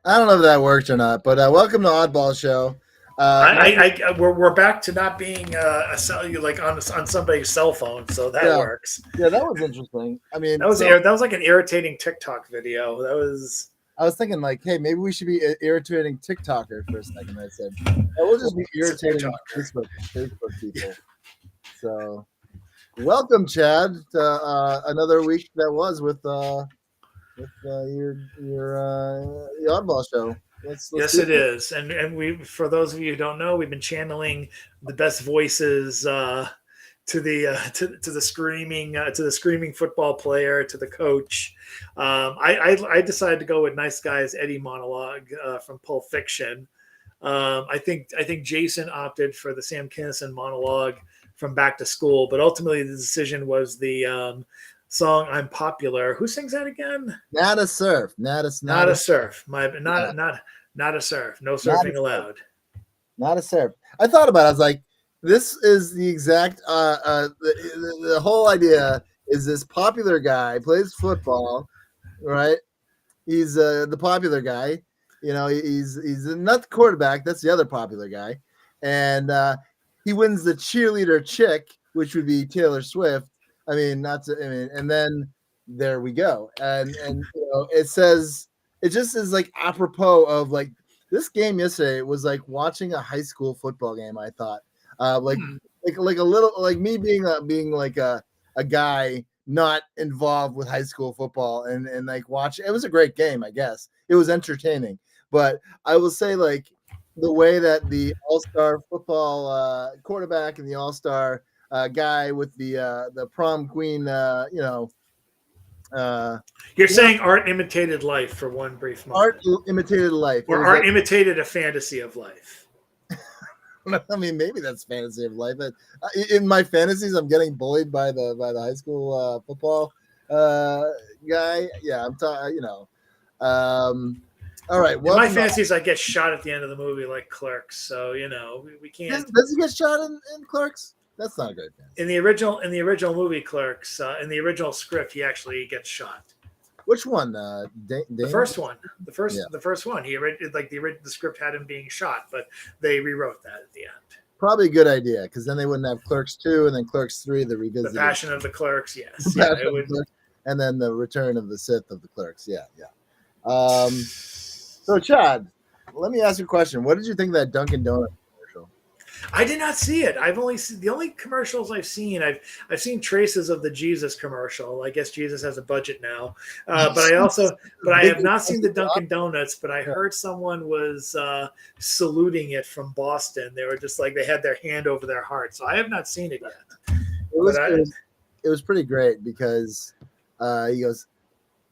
I don't know if that worked or not, but welcome to Oddball Show. My We're back to not being like on somebody's cell phone, so that yeah, works. yeah, that was interesting. I mean, That was like an irritating TikTok video. That was I was thinking like, hey, maybe we should be irritating TikToker for a second. I said, we'll just be it's a irritating TikToker. Facebook people. So, welcome, Chad, to another week that was with your the Oddball Show. Let's Yes, do it this. is, and we for those of you who don't know, we've been channeling the best voices to the screaming football player to the coach. I decided to go with Nice Guys Eddie monologue from Pulp Fiction. I think Jason opted for the Sam Kinison monologue from Back to School, but ultimately the decision was the song "I'm Popular." Who sings that again? Not a surf, not a Not not a a surf. My yeah, not a surf. No not a surfing surf. allowed. Not a syrup. I thought about it. I was like, this is the exact the whole idea is this popular guy plays football, right? He's the popular guy. You know, he's not the quarterback. That's the other popular guy, and he wins the cheerleader chick, which would be Taylor Swift. I mean, not to. I mean, and then there we go. And it says it just is like apropos of like this game yesterday was like watching a high school football game. I thought, like Hmm. like a little like me being like a guy not involved with high school football and like watch it was a great game. I guess it was entertaining, but I will say like the way that the all-star football quarterback and the all-star guy with the prom queen uh You're you know saying art imitated life for one brief art moment, imitated life. It or was like art imitated a fantasy of life. I mean, maybe that's fantasy of life. But in my fantasies, I'm getting bullied by the high school football uh, guy. Yeah, I'm talking. All right, In my welcome. fantasies, I get shot at the end of the movie like Clerks. So we can't. Does he get shot in Clerks? That's not a great fantasy. In the original movie Clerks, in the original script, he actually gets shot. Which one? The Dane? first one, Yeah, the first one, the script had him being shot, but they rewrote that at the end. probably a good idea because then they wouldn't have Clerks 2 and then Clerks 3, the The revisited Passion of the Clerks, yes, yeah, Passion it of the would. Clerks, and then the Return of the Sith of the Clerks. Yeah, yeah. So, Chad, let me ask you a question. What did you think of that Dunkin' Donuts commercial? I did not see it. I've only seen the only commercials I've seen. I've seen traces of the Jesus commercial. I guess Jesus has a budget now, but I have not seen the Dunkin' Donuts. But I heard someone was saluting it from Boston. They were just like they had their hand over their heart. So I have not seen it yet. It But was I, it was it was pretty great because he goes,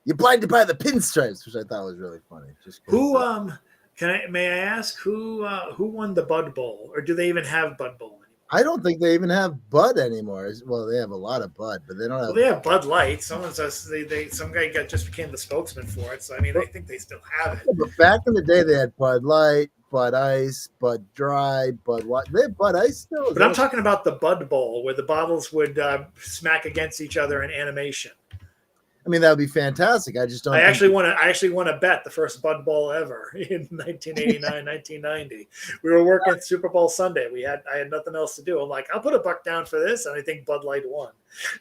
"You're blinded by the pinstripes," which I thought was really funny. Just because who can I may I ask who won the Bud Bowl, or do they even have Bud Bowl anymore? I don't think they even have Bud anymore. Well, they have a lot of Bud, but they don't Well, have. they have Bud Light. Someone says some guy just became the spokesman for it. So I mean, I think they still have it. But back in the day, they had Bud Light, Bud Ice, Bud Dry, Bud what? They have Bud Ice still. Is But I'm that talking about the Bud Bowl, where the bottles would smack against each other in animation. I mean, that would be fantastic. I just don't I think. actually won a bet the first Bud Bowl ever in 1989, 1990. We were working Super Bowl Sunday. I had nothing else to do. I'm like, I'll put $1 down for this, and I think Bud Light won.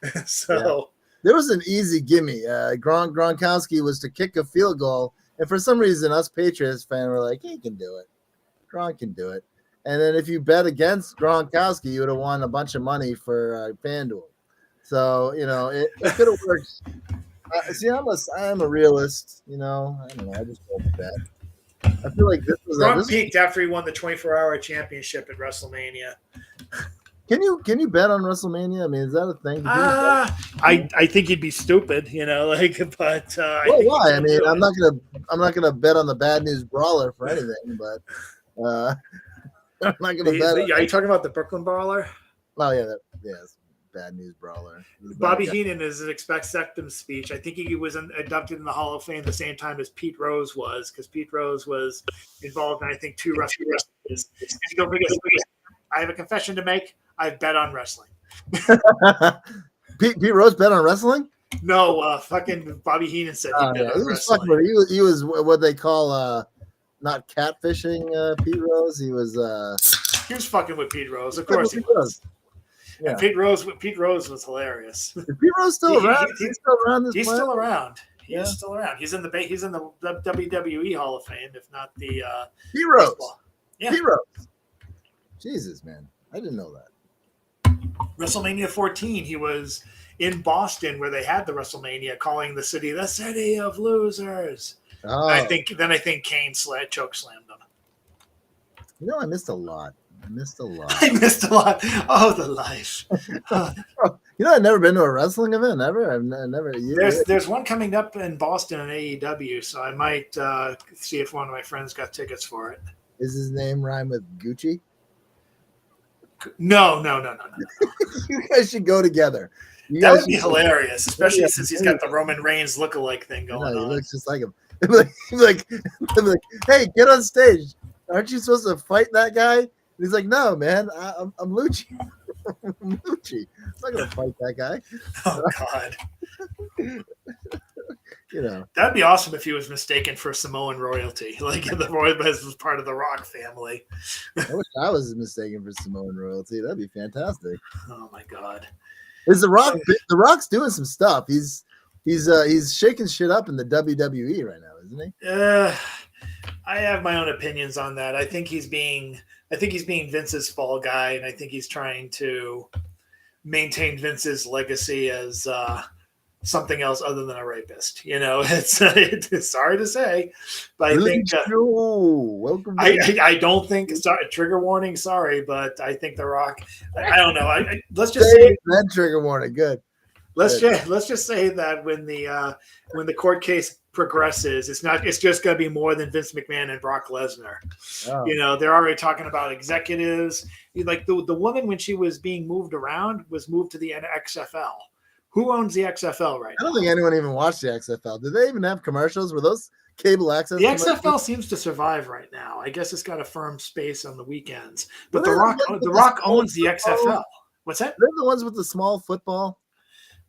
Yeah. So There was an easy gimme. Gronkowski was to kick a field goal, and for some reason, us Patriots fans were like, "He can do it. Gronk can do it." And then if you bet against Gronkowski, you would have won a bunch of money for FanDuel. So it could have worked. See, I'm a realist. I don't know. I just don't bet. I feel like Gronk peaked after he won the 24-hour championship at WrestleMania. Can you bet on WrestleMania? I mean, is that a thing? I think he'd be stupid, but Well, why? I mean, I'm not gonna bet on the Bad News Brawler for anything, but I'm not gonna bet. Are you talking about the Brooklyn Brawler? Oh yeah, yes, Bad News Brawler. Bobby Heenan is an acceptance speech. I think he was inducted in the Hall of Fame the same time as Pete Rose was, because Pete Rose was involved in, I think, 2 wrestling wrestlers. Don't forget, I have a confession to make. I've bet on wrestling. Pete Rose bet on wrestling? No, fucking Bobby Heenan said he bet on wrestling. He was what they call not catfishing Pete Rose. He was fucking with Pete Rose. Of course he was. Yeah. And Pete Rose was hilarious. Is Pete Rose still around? He's still around this He's planet? still around. He's still around. He's in the WWE Hall of Fame, if not the Pete Rose. baseball. Yeah. Pete Rose. Jesus, man. I didn't know that. WrestleMania 14, he was in Boston where they had the WrestleMania, calling the city of losers. Oh. I think Kane choke slammed him. You know, I missed a lot. I missed a lot. Oh, the life. You know, I've never been to a wrestling event ever. I've never. There's one coming up in Boston on AEW, so I might see if one of my friends got tickets for it. Is his name rhyme with Gucci? No. You guys should go together. That would be hilarious, especially since he's got the Roman Reigns lookalike thing going on. He looks just like him. like, hey, get on stage. Aren't you supposed to fight that guy? And he's like, no, man, I'm Lucci. I'm Lucci. I'm not gonna fight that guy. Oh God. You know, that'd be awesome if he was mistaken for Samoan royalty, like the Roy was part of the Rock family. I wish I was mistaken for Samoan royalty. That'd be fantastic. Oh my God. Is the Rock? The Rock's doing some stuff. He's shaking shit up in the WWE right now, isn't he? I have my own opinions on that. I think he's being Vince's fall guy, and I think he's trying to maintain Vince's legacy as something else other than a rapist. You know, it's sorry to say, but I think welcome. I don't think trigger warning. Sorry, but I think The Rock. I don't know. Let's just say that trigger warning. Good. Let's just say that when the court case progresses, it's just going to be more than Vince McMahon and Brock Lesnar. Oh. You know, they're already talking about executives. Like the woman, when she was being moved around, was moved to the XFL. Who owns the XFL right now? I don't think anyone even watched the XFL. Did they even have commercials? Were those cable access? The XFL seems to survive right now. I guess it's got a firm space on the weekends. But The Rock owns the XFL. What's that? They're the ones with the small football.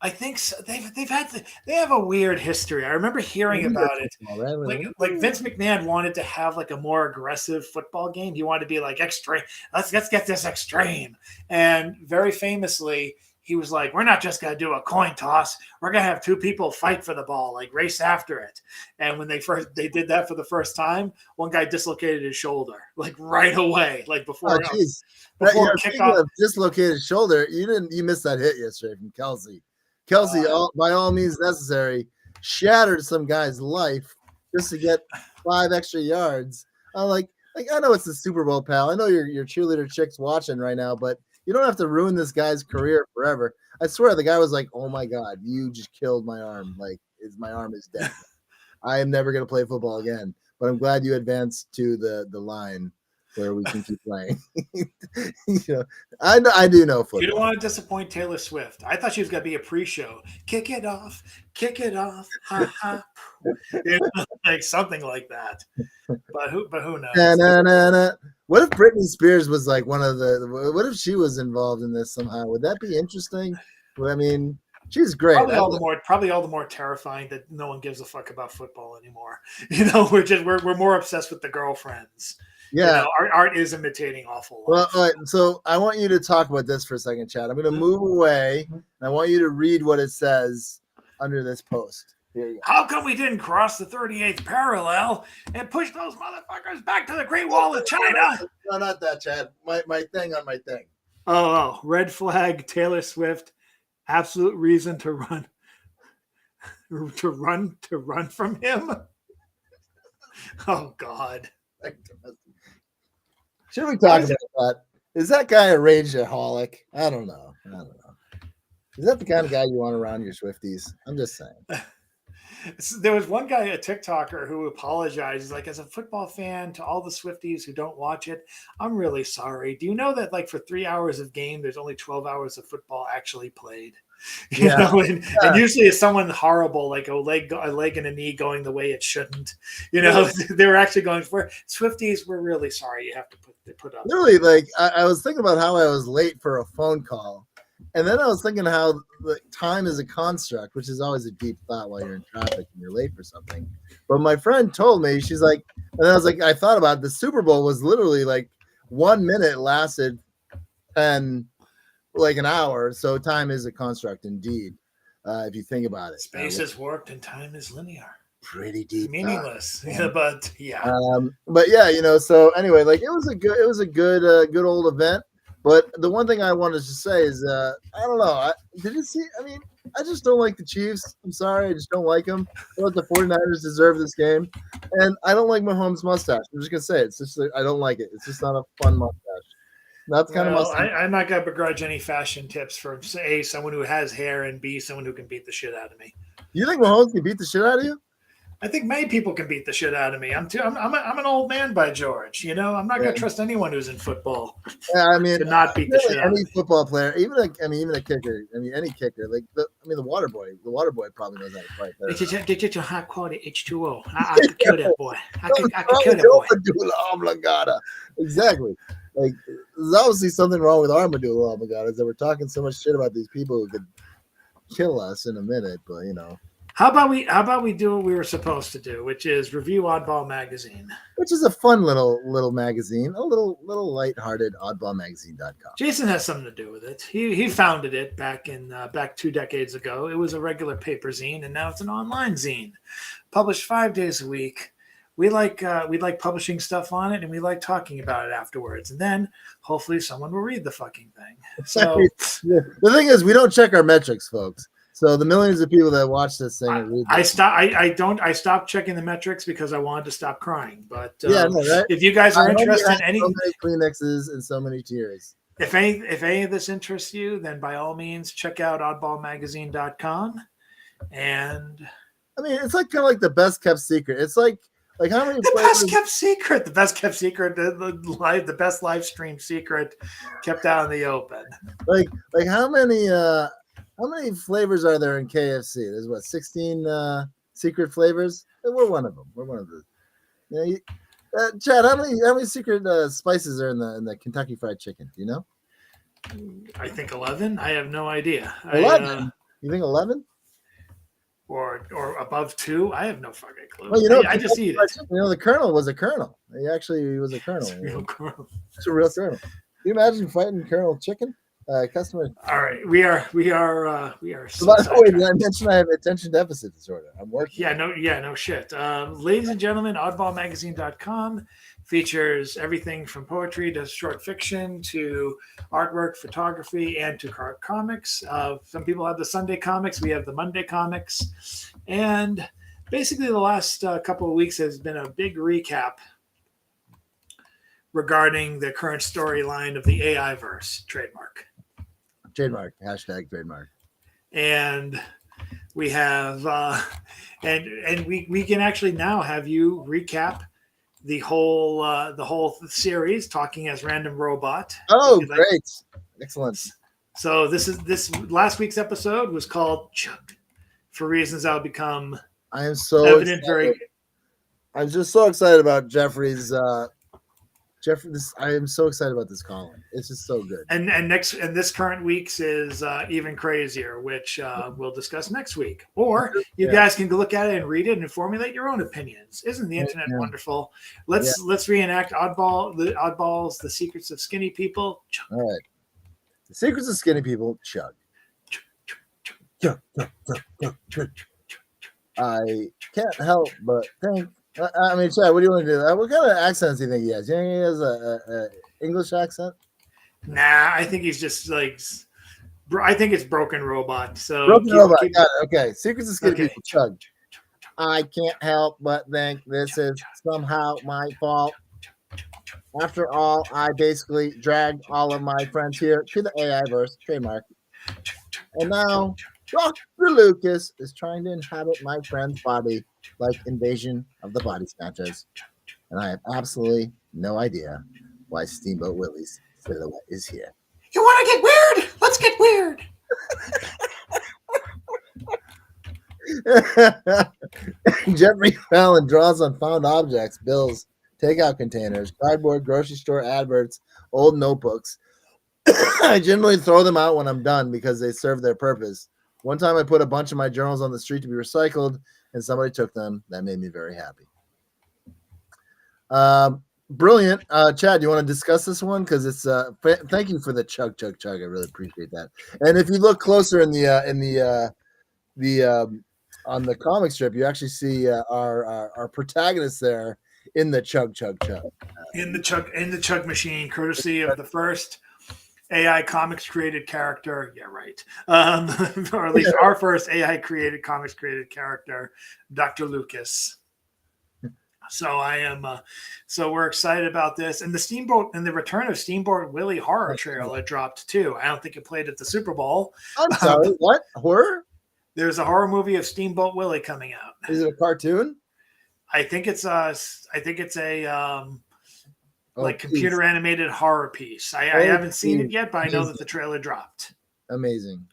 I think so. They have a weird history. I remember hearing about it. Like Vince McMahon wanted to have like a more aggressive football game. He wanted to be like extreme. Let's get this extreme. And very famously, he was like, we're not just going to do a coin toss. We're going to have two people fight for the ball, like race after it. And when they did that for the first time, one guy dislocated his shoulder, like right away, like before kickoff. Dislocated shoulder. You missed that hit yesterday from Kelsey. Kelsey, by all means necessary, shattered some guy's life just to get 5 extra yards. I'm like I know it's the Super Bowl, pal. I know your cheerleader chick's watching right now, but you don't have to ruin this guy's career forever. I swear, the guy was like, "Oh my God, you just killed my arm. Like, my arm is dead. I am never gonna play football again." But I'm glad you advanced to the line where we can keep playing. You know, I do know football. You don't want to disappoint Taylor Swift. I thought she was going to be a pre-show. Kick it off, ha ha, like something like that. But who knows? Na. What if Britney Spears was like one of the? What if she was involved in this somehow? Would that be interesting? Well, I mean, she's great. Probably all the more terrifying that no one gives a fuck about football anymore. You know, we're more obsessed with the girlfriends. Yeah, you know, art is imitating awful life. Well, all right, so I want you to talk about this for a second, Chad. I'm going to move away, and I want you to read what it says under this post. Here you go. How come we didn't cross the 38th parallel and push those motherfuckers back to the Great Wall of China? No, not that, Chad. My thing on my thing. Oh, red flag, Taylor Swift. Absolute reason to run. To run from him. Oh, God. Should we talk about that? Is that guy a rageaholic? I don't know. Is that the kind of guy you want around your Swifties? I'm just saying. There was one guy, a TikToker, who apologized. He's like, as a football fan, to all the Swifties who don't watch it, I'm really sorry. Do you know that like for 3 hours of game, there's only 12 hours of football actually played? You know, and usually it's someone horrible, like a leg and a knee going the way it shouldn't. You know, they were actually going for Swifties. We're really sorry you have to put up. Really, like I was thinking about how I was late for a phone call, And then I was thinking how the time is a construct, which is always a deep thought while you're in traffic and you're late for something. But my friend told me, she's like, and I was like, I thought about it, the Super Bowl was literally like 1 minute lasted 10, like an hour. So time is a construct indeed, if you think about it. Space is warped and time is linear. Pretty deep, meaningless. But yeah. But yeah, so anyway, like it was a good old event. But the one thing I wanted to say is, I don't know. Did you see? I mean, I just don't like the Chiefs. I'm sorry. I just don't like them. I thought the 49ers deserve this game. And I don't like Mahomes' mustache. I'm just going to say it. It's just, I don't like it. It's just not a fun mustache. That's kind of I'm not going to begrudge any fashion tips from A, someone who has hair, and B, someone who can beat the shit out of me. You think Mahomes can beat the shit out of you? I think many people can beat the shit out of me. I'm an old man by George. I'm not going to trust anyone who's in football. Yeah, I mean, to not beat the shit out of me. Any football player, even a kicker. I mean, any kicker. Like the water boy. The water boy probably knows how to fight. It's just a high quality H2O. I could kill that boy. I could kill that boy. Exactly. Like there's obviously something wrong with our medulla oblongata. That we're talking so much shit about these people who could kill us in a minute, but How about we do what we were supposed to do, which is review Oddball Magazine, which is a fun little magazine, a little lighthearted oddballmagazine.com. Jason has something to do with it. He founded it back 2 decades ago. It was a regular paper zine, and now it's an online zine, published 5 days a week. We like publishing stuff on it, and we like talking about it afterwards. And then hopefully someone will read the fucking thing. So the thing is, we don't check our metrics, folks. So the millions of people that watch this thing, I stopped checking the metrics because I wanted to stop crying. But right? If you guys are interested in any, so many Kleenexes and so many tears. If any of this interests you, then by all means check out oddballmagazine.com. And I mean, it's like kind of like the best kept secret. It's like how many the best kept secret, the best live stream secret kept out in the open. Like how many flavors are there in KFC? There's 16 secret flavors. We're one of them. We're one of the. Chad, how many secret spices are in the Kentucky Fried Chicken? Do you know? I think 11. I have no idea. 11. You think 11? Or above 2? I have no fucking clue. Well, I just eat it. The Colonel was a Colonel. He actually was a Colonel. It's a real Colonel. It's a real Colonel. Can you imagine fighting Colonel Chicken? Customer. All right, we are. So by the way, did I mention I have attention deficit disorder? I'm working. No shit. Ladies and gentlemen, oddballmagazine.com features everything from poetry to short fiction to artwork, photography, and to comics. Some people have the Sunday comics. We have the Monday comics, and basically the last couple of weeks has been a big recap regarding the current storyline of the AI verse. Trademark. Hashtag trademark. And we have and we can actually now have you recap the whole series, talking as Random Robot. Oh, great. Excellent. So this last week's episode was called Chug, for reasons that'll become I am so evident excited. I'm just so excited about Jeffrey's I am so excited about this column. It's just so good. And this current week's is even crazier, which we'll discuss next week. Or you guys can go look at it and read it and formulate your own opinions. Isn't the internet wonderful? Let's reenact Oddballs, The Secrets of Skinny People. Chug. All right. The Secrets of Skinny People. Chug. Chug. I can't help but think. I mean, Chad, what do you want to do? What kind of accents do you think he has? You think he has a English accent? Nah, I think he's just like. I think it's Broken Robot. So Broken Robot. Got it. Okay. Secrets of Skinny People. Chug. I can't help but think this is somehow my fault. After all, I basically dragged all of my friends here to the AI verse. Trademark. And now Dr. Lucas is trying to inhabit my friend's body like Invasion of the Body Snatchers. And I have absolutely no idea why Steamboat Willie's silhouette is here. You want to get weird? Let's get weird. Jeffrey Fallon draws on found objects, bills, takeout containers, cardboard, grocery store adverts, old notebooks, I generally throw them out when I'm done because they serve their purpose. One time I put a bunch of my journals on the street to be recycled, and somebody took them. That made me very happy. Brilliant. Chad, you want to discuss this one? Because it's thank you for the chug. I really appreciate that. And if you look closer in the on the comic strip, you actually see our protagonist there in the chug. In the chug machine, courtesy of the first AI comics created character. Yeah, right. Or at least our first AI created comics created character, Dr. Lucas. So I am. So we're excited about this, and the return of Steamboat Willie horror trailer dropped too. I don't think it played at the Super Bowl. I'm sorry. What horror? There's a horror movie of Steamboat Willie coming out. Is it a cartoon? I think it's a computer animated horror piece. I haven't seen it yet, but I know that the trailer dropped. Amazing.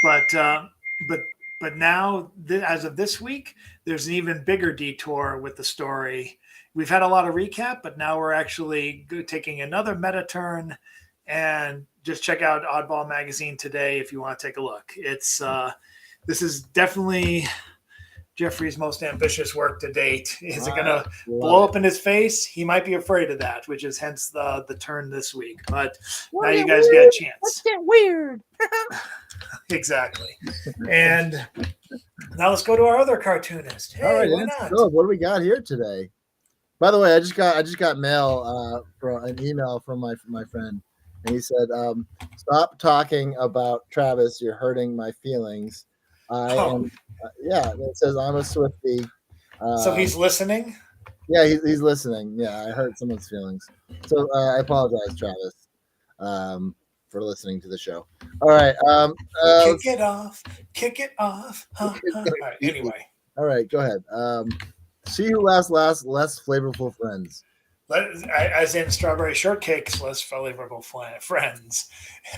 But now, as of this week, there's an even bigger detour with the story. We've had a lot of recap, but now we're actually taking another meta turn. And just check out Oddball Magazine today if you want to take a look. It's this is definitely Jeffrey's most ambitious work to date. Is it going to blow up in his face? He might be afraid of that, which is hence the turn this week. But now you guys get a chance. Let's get weird. Exactly. And now let's go to our other cartoonist. Hey, all right, why not? What do we got here today? By the way, I just got mail from an email from my friend, and he said, "Stop talking about Travis. You're hurting my feelings." Yeah, it says I'm a Swiftie. So he's listening? Yeah, he's listening. Yeah, I hurt someone's feelings. So I apologize, Travis, for listening to the show. All right. Kick it off. All right, anyway. All right, go ahead. See who laughs last, less flavorful friends. As in Strawberry Shortcake's less flavorful friends.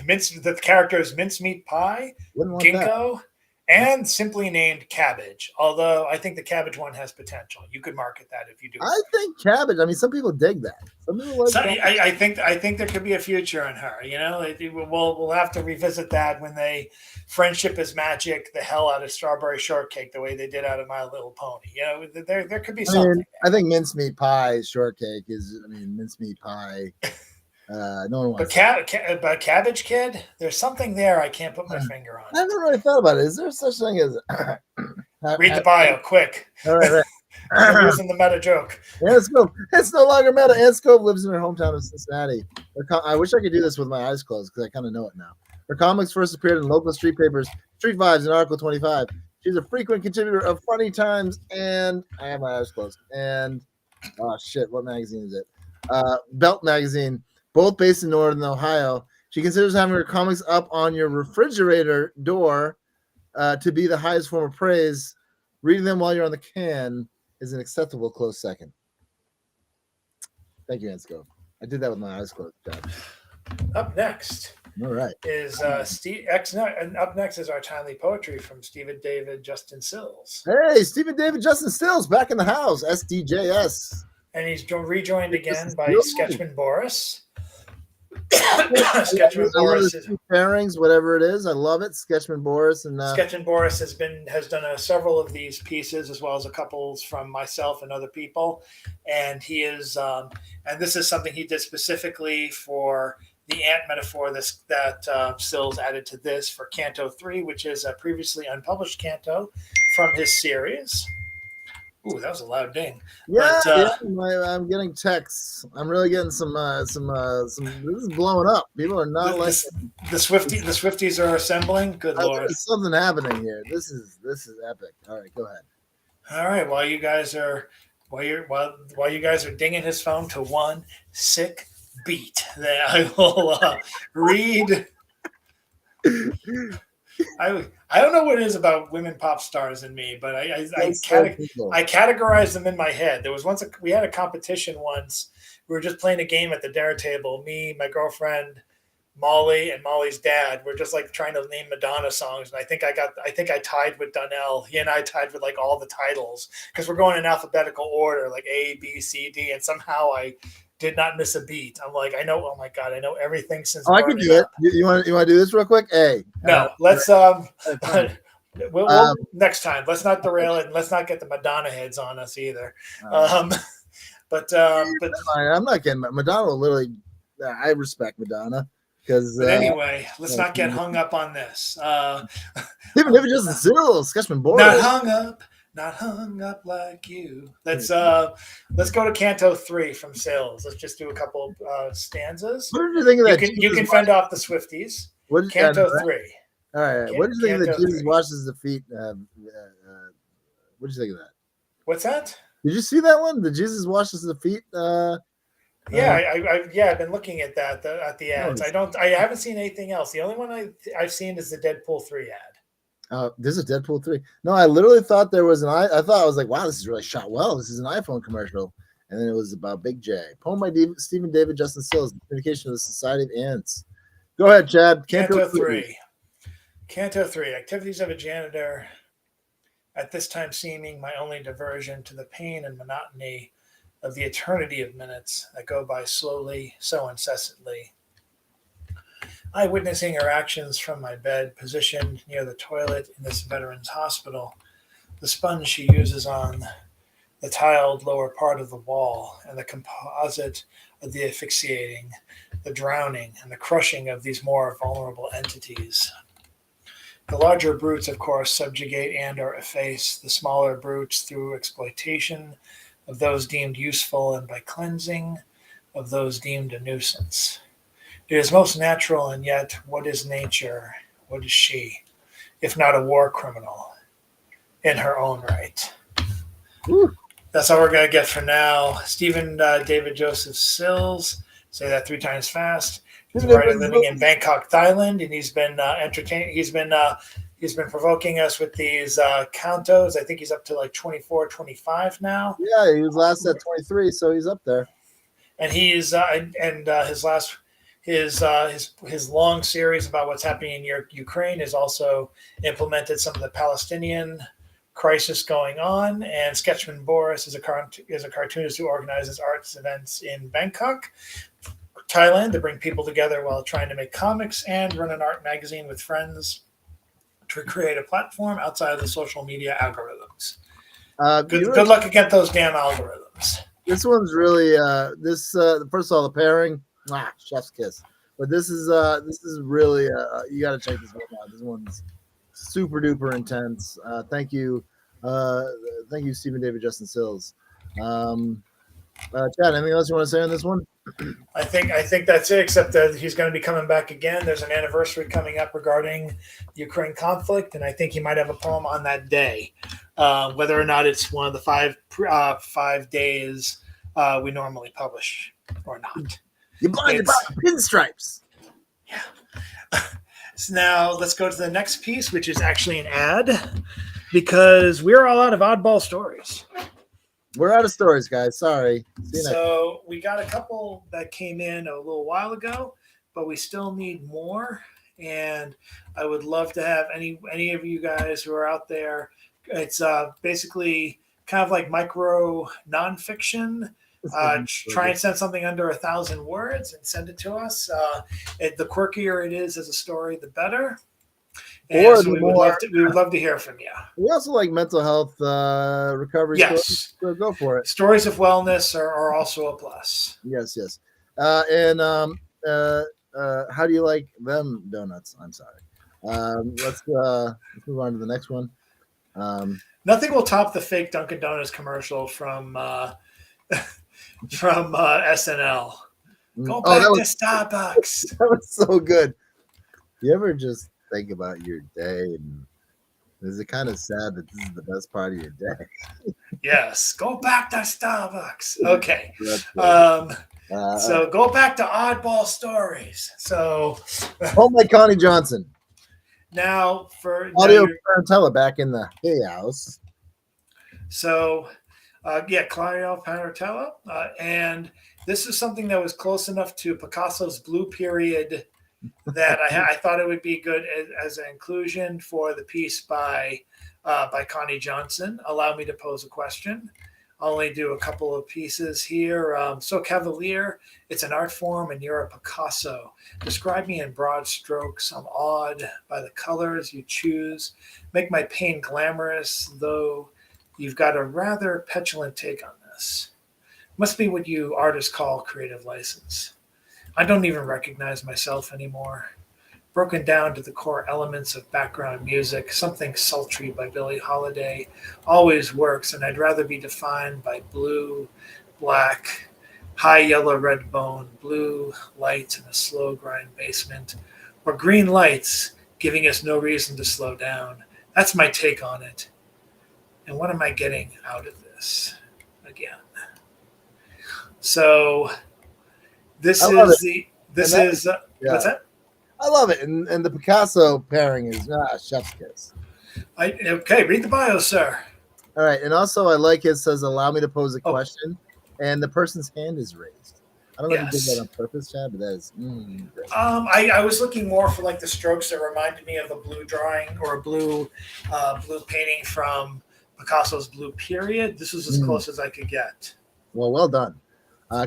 The characters Mincemeat Pie, Ginkgo, and simply named Cabbage. Although I think the Cabbage one has potential. You could market that if you do. I think Cabbage. I mean, some people dig that. Some people like that. I think there could be a future in her. You know, we'll have to revisit that when friendship is magic the hell out of Strawberry Shortcake the way they did out of My Little Pony. You know, there could be something. I think Mincemeat Pie Shortcake is. I mean, Mincemeat Pie. No one wants. But Cabbage Kid, there's something there I can't put my finger on. I never really thought about it. Is there such thing as? Read the bio, quick. All right. I'm using the meta joke. Anscope. It's no longer meta. Anscope lives in her hometown of Cincinnati. I wish I could do this with my eyes closed because I kind of know it now. Her comics first appeared in local street papers, Street Vibes, and Article 25. She's a frequent contributor of Funny Times, and I have my eyes closed. And oh shit, what magazine is it? Belt Magazine. Both based in Northern Ohio. She considers having her comics up on your refrigerator door to be the highest form of praise. Reading them while you're on the can is an acceptable close second. Thank you, Ansco. I did that with my eyes closed. Up next. All right. Is Steve X, and up next is our timely poetry from Stephen David Justin Sills. Hey, Stephen David Justin Sills back in the house. SDJS. And he's rejoined again by Sketchman Boris. Sketchman Boris is pairings, whatever it is. I love it. Sketchman Boris and Sketchman Boris has done several of these pieces as well as a couple from myself and other people, and he is and this is something he did specifically for the ant metaphor that Sills added to this for Canto 3, which is a previously unpublished canto from his series. Ooh, that was a loud ding. Yeah, I'm getting texts. I'm really getting some. This is blowing up. People are not like the Swifties are assembling. Good Lord, there's something happening here. This is epic. All right, go ahead. All right, while you guys are dinging his phone to one sick beat, then I will read. I don't know what it is about women pop stars and me, but I categorize them in my head. There was we had a competition once. We were just playing a game at the dinner table. Me, my girlfriend, Molly, and Molly's dad. We're just like trying to name Madonna songs, and I think I tied with Donnell. He and I tied with like all the titles because we're going in alphabetical order, like A, B, C, D, and somehow I did not miss a beat. I'm like, I know. Oh my god, I know everything since. Oh, I can do it. You want to do this real quick? Hey, no, let's we'll next time. Let's not derail it, and let's not get the Madonna heads on us either. But I'm not getting Madonna. Literally, I respect Madonna because. But anyway, let's not get hung up on this. Even if it's just a Sills, Sketchman Boris. Not hung up like you. Let's go to Canto 3 from Sills. Let's just do a couple stanzas. What did you think of that? You can fend off the Swifties. Canto 3. All right. What did you think of that Jesus washes the feet? What did you think of that? What's that? Did you see that one? The Jesus washes the feet. I've been looking at that at the ads. I haven't seen anything else. The only one I've seen is the Deadpool 3 ad. There's a Deadpool 3. No, I literally thought there was I thought I was like, wow, this is really shot well. This is an iPhone commercial. And then it was about Big J. Poem by Stephen David Justin Sills, Communication of the Society of Ants. Go ahead, Chad. Canto 3. Canto 3. Activities of a janitor, at this time seeming my only diversion to the pain and monotony of the eternity of minutes that go by slowly, so incessantly. I witnessing her actions from my bed, positioned near the toilet in this veterans hospital, the sponge she uses on the tiled lower part of the wall, and the composite of the asphyxiating, the drowning, and the crushing of these more vulnerable entities. The larger brutes, of course, subjugate and or efface the smaller brutes through exploitation of those deemed useful and by cleansing of those deemed a nuisance. It is most natural, and yet what is nature? What is she, if not a war criminal in her own right? Ooh. That's all we're going to get for now. Stephen David Joseph Sills, say that 3 times fast. He's a writer living in Bangkok, Thailand, and he's been entertaining. He's been provoking us with these cantos. I think he's up to like 24, 25 now. Yeah, he was last at 23, so he's up there. And he's his long series about what's happening in Ukraine has also implemented some of the Palestinian crisis going on. And Sketchman Boris is a cartoonist who organizes arts events in Bangkok, Thailand, to bring people together while trying to make comics and run an art magazine with friends to create a platform outside of the social media algorithms. Good luck against those damn algorithms. This one's really first of all, the pairing, chef's kiss. But this is really you got to check this one out. This one's super duper intense. Thank you, Stephen David Justin Sills. Chad, anything else you want to say on this one? I think that's it, except that he's going to be coming back again. There's an anniversary coming up regarding Ukraine conflict, and I think he might have a poem on that day. Whether or not it's one of the 5 days we normally publish or not. You're blinded by the pinstripes. Yeah. So now let's go to the next piece, which is actually an ad, because we're all out of oddball stories. We're out of stories, guys. Sorry. So we got a couple that came in a little while ago, but we still need more. And I would love to have any of you guys who are out there. It's basically kind of like micro nonfiction. Try and send something under 1,000 words and send it to us. The quirkier it is as a story, the better. And so we would love to hear from you. We also like mental health recovery. Yes. Stories. So go for it. Stories of wellness are also a plus. Yes. How do you like them donuts? I'm sorry. Let's move on to the next one. Nothing will top the fake Dunkin' Donuts commercial from SNL. Go back to Starbucks. That was so good. You ever just think about your day, and is it kind of sad that this is the best part of your day? Yes, go back to Starbucks. Okay. So go back to oddball stories. So home like Connie Johnson. Now for audio Tarantella back in the Hay House. So Claudio Panartello. And this is something that was close enough to Picasso's Blue Period that I thought it would be good as an inclusion for the piece by Connie Johnson. Allow me to pose a question. I'll only do a couple of pieces here. So Cavalier, it's an art form, and you're a Picasso. Describe me in broad strokes. I'm awed by the colors you choose. Make my pain glamorous, though you've got a rather petulant take on this. Must be what you artists call creative license. I don't even recognize myself anymore. Broken down to the core elements of background music, something sultry by Billie Holiday always works, and I'd rather be defined by blue, black, high yellow red bone, blue lights in a slow grind basement, or green lights giving us no reason to slow down. That's my take on it. And what am I getting out of this again? So I this love it. is the this And that, is what's yeah, that? I love it. And the Picasso pairing is chef's kiss. Okay, read the bio, sir. All right. And also, I like it says, allow me to pose a Oh, question. And the person's hand is raised. I don't know if you did that yes. on purpose, Chad, but that is great. I was looking more for like the strokes that reminded me of a blue drawing or a blue painting from Picasso's Blue Period. This was as Mm. close as I could get. Well done.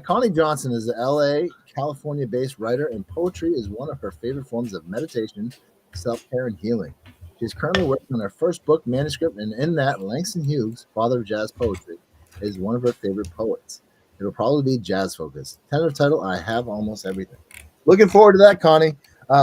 Connie Johnson is an LA, California based writer, and poetry is one of her favorite forms of meditation, self care, and healing. She's currently working on her first book manuscript, and in that, Langston Hughes, father of jazz poetry, is one of her favorite poets. It'll probably be jazz focused. Tentative title: I Have Almost Everything. Looking forward to that, Connie.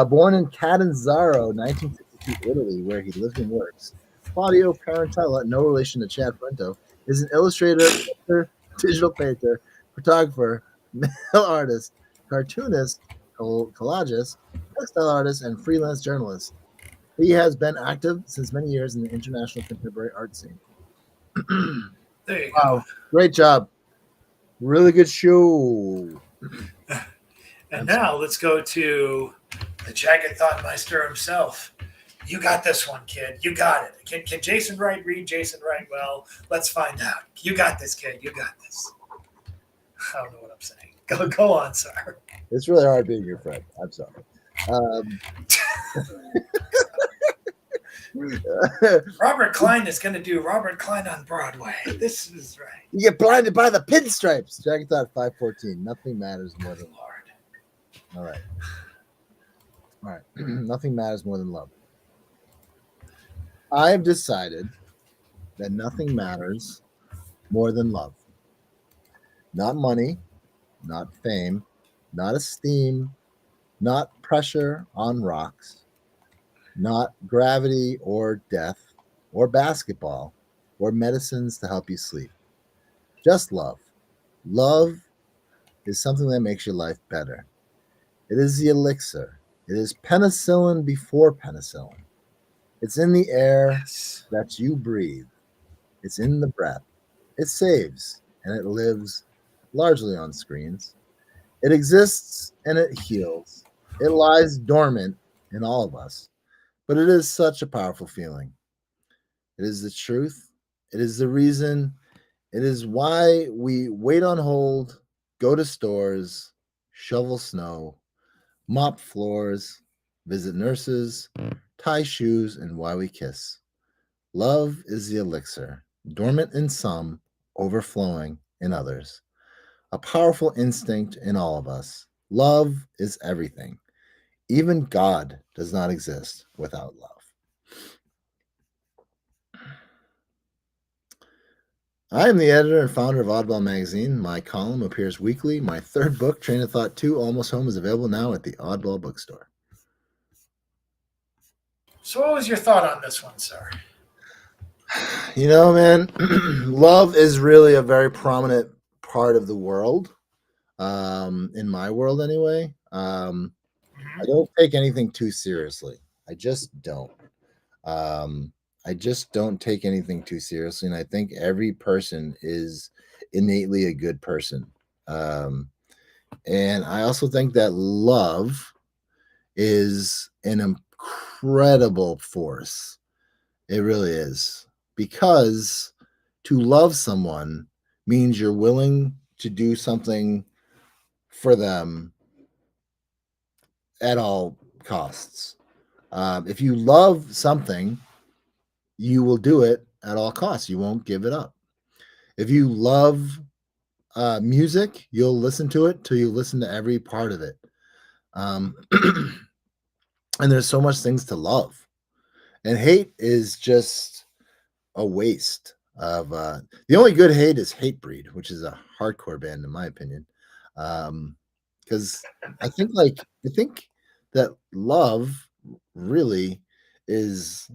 Born in Catanzaro, 1962, Italy, where he lives and works, Claudio Parentella, no relation to Chad Frento, is an illustrator, painter, digital painter, photographer, mail artist, cartoonist, collagist, textile artist, and freelance journalist. He has been active since many years in the international contemporary art scene. There you Wow, great job. Really good show. go. And now let's go to the Jagged Thought Meister himself. You got this one, kid. You got it. Can Jason Wright read Jason Wright well? Let's find out. You got this, kid. You got this. I don't know what I'm saying. Go on, sir. It's really hard being your friend. I'm sorry. Um, Robert Klein is going to do Robert Klein on Broadway. This is right. you get blinded by the pinstripes. Dragon Thought 514. Nothing matters more than Lord. all right. All right. Nothing matters more than love. I have decided that nothing matters more than love. Not money, not fame, not esteem, not pressure on rocks, not gravity or death or basketball or medicines to help you sleep. Just love. Love is something that makes your life better. It is the elixir. It is penicillin before penicillin. It's in the air Yes. that you breathe. It's in the breath. It saves and it lives largely on screens. It exists and it heals. It lies dormant in all of us, but it is such a powerful feeling. It is the truth. It is the reason. It is why we wait on hold, go to stores, shovel snow, mop floors, visit nurses, tie shoes, and why we kiss. Love is the elixir, dormant in some, overflowing in others. A powerful instinct in all of us. Love is everything. Even God does not exist without love. I am the editor and founder of Oddball Magazine. My column appears weekly. My third book, Train of Thought 2, Almost Home, is available now at the Oddball Bookstore. So, what was your thought on this one, sir? You know, man, love is really a very prominent part of the world. In my world, anyway. I don't take anything too seriously. I just don't. I just don't take anything too seriously, and I think every person is innately a good person. Um, and I also think that love is an incredible force. It really is. Because to love someone means you're willing to do something for them at all costs. If you love something, you will do it at all costs. You won't give it up. If you love music, you'll listen to it till you listen to every part of it. Um, and there's so much things to love, and hate is just a waste of. The only good hate is Hatebreed, which is a hardcore band in my opinion. Because I think that love really is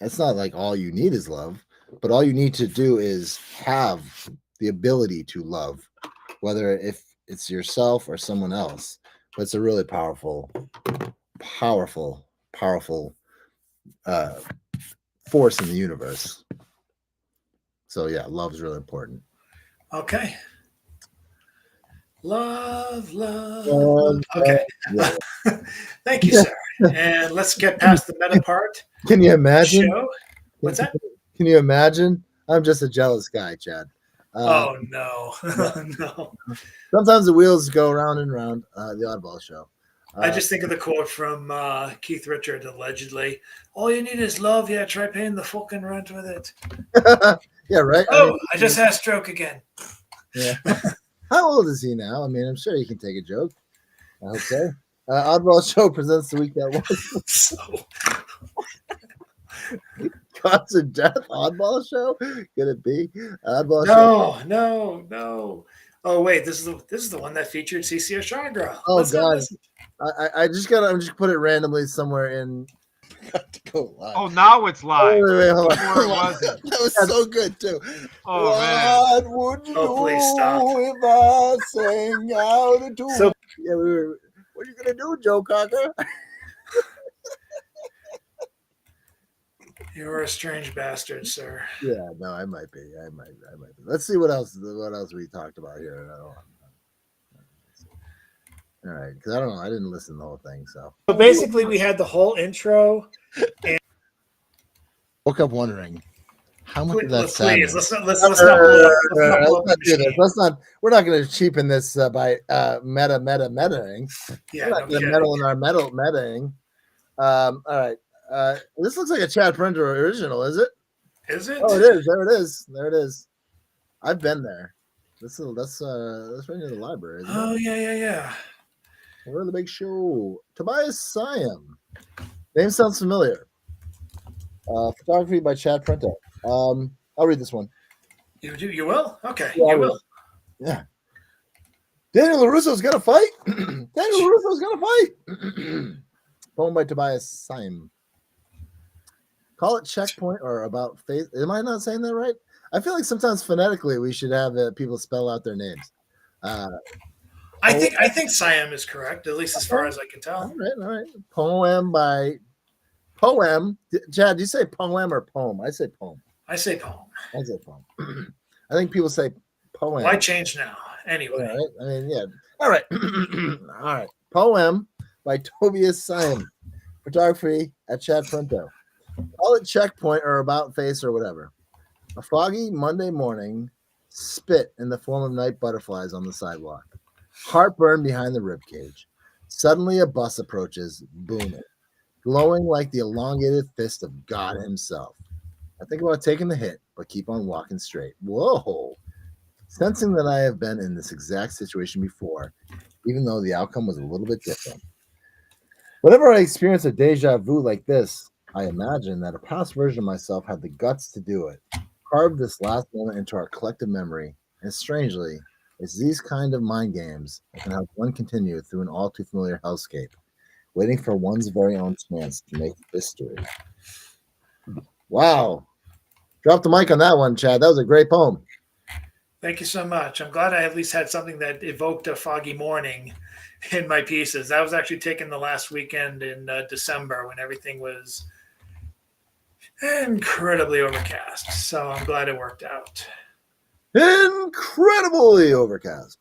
it's not like all you need is love, but all you need to do is have the ability to love, whether if it's yourself or someone else. But it's a really powerful, powerful, powerful uh, force in the universe. So yeah, love is really important. Okay. Love, love, love. Okay. Yeah. Thank you, sir. And let's get past the meta part. Can you imagine? Show. What's that? Can you imagine? I'm just a jealous guy, Chad. Oh no, no. Sometimes the wheels go round and round. The Oddball Show. I just think of the quote from Keith Richards, allegedly. All you need is love. Yeah, try paying the fucking rent with it. Yeah, right. Oh, I just had a stroke again. Yeah. How old is he now? I mean, I'm sure he can take a joke. I hope so. Oddball Show presents the week that was. So, Cause of death. Oddball Show. Could it be Oddball no, Show? no, no. Oh wait, this is the one that featured CC Oshagro. Oh Let's God. listen. I'm just put it randomly somewhere in. Go live. Oh, now it's live. Wait, hold on. Before it wasn't. That was so good too. Oh, man. What would you Oh, please stop. do if I sang out a tune? So- Yeah, what are you gonna do, Joe Cocker? You're a strange bastard, sir. Yeah, no, I might be. I might be. Let's see what else we talked about here. All right, because I don't know. I didn't listen to the whole thing, so. So basically, we had the whole intro. Woke up wondering how much of that Please, sadness. let's not blow up do this. machine. Let's not. We're not going to cheapen this by metaing. Yeah, We're not no going to kidding. meddle in our metaing. All right. This looks like a Chad Printer original, is it? Is it? Oh, it is. There it is. There it is. I've been there. That's right near the library. Isn't it? Oh yeah. We're in the big show. Tobias Siam. Name sounds familiar. Photography by Chad Printer. I'll read this one. You will? Okay, Yeah, you will. Yeah. Daniel LaRusso's gonna fight. Daniel LaRusso's gonna fight. Poem by Tobias Siam. Call it checkpoint or about face. Am I not saying that right? I feel like sometimes phonetically we should have people spell out their names. I think Siam is correct, at least as far as I can tell. All right. Poem. Chad, do you say poem or poem? I say poem. I say poem. I say poem. I think people say poem. Why change now? Anyway. All right. I mean, yeah. All right. All right. Poem by Tobias Siam. Photography at Chad Printo. Call it checkpoint or about face or whatever. A foggy Monday morning, spit in the form of night butterflies on the sidewalk. Heartburn behind the ribcage. Suddenly a bus approaches, booming, glowing like the elongated fist of God himself. I think about taking the hit, but keep on walking straight. Whoa. Sensing that I have been in this exact situation before, even though the outcome was a little bit different. Whenever I experience a deja vu like this, I imagine that a past version of myself had the guts to do it. Carve this last moment into our collective memory, and strangely, it's these kind of mind games that can help one continue through an all too familiar hellscape, waiting for one's very own chance to make history. Wow. Drop the mic on that one, Chad. That was a great poem. Thank you so much. I'm glad I at least had something that evoked a foggy morning in my pieces. That was actually taken the last weekend in December when everything was incredibly overcast. So I'm glad it worked out. Incredibly overcast.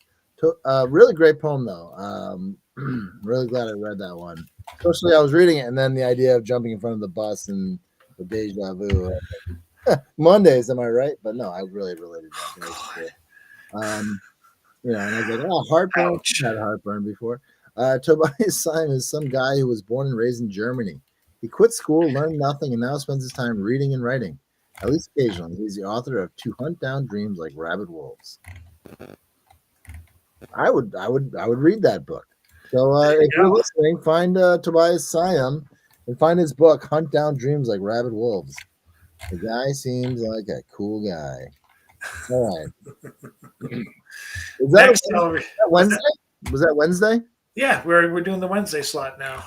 Really great poem, though. Really glad I read that one. Especially I was reading it, and then the idea of jumping in front of the bus and the deja vu. Mondays, am I right? But no, I really related to that. And I was like, oh, heartburn. I had heartburn before. Tobias Siam is some guy who was born and raised in Germany. He quit school, learned nothing, and now spends his time reading and writing. At least occasionally. He's the author of To Hunt Down Dreams Like Rabid Wolves. I would read that book. So if you're listening, find Tobias Siam and find his book, Hunt Down Dreams Like Rabid Wolves. The guy seems like a cool guy. All right. Is that Wednesday? Was that Wednesday? Yeah, we're doing the Wednesday slot now.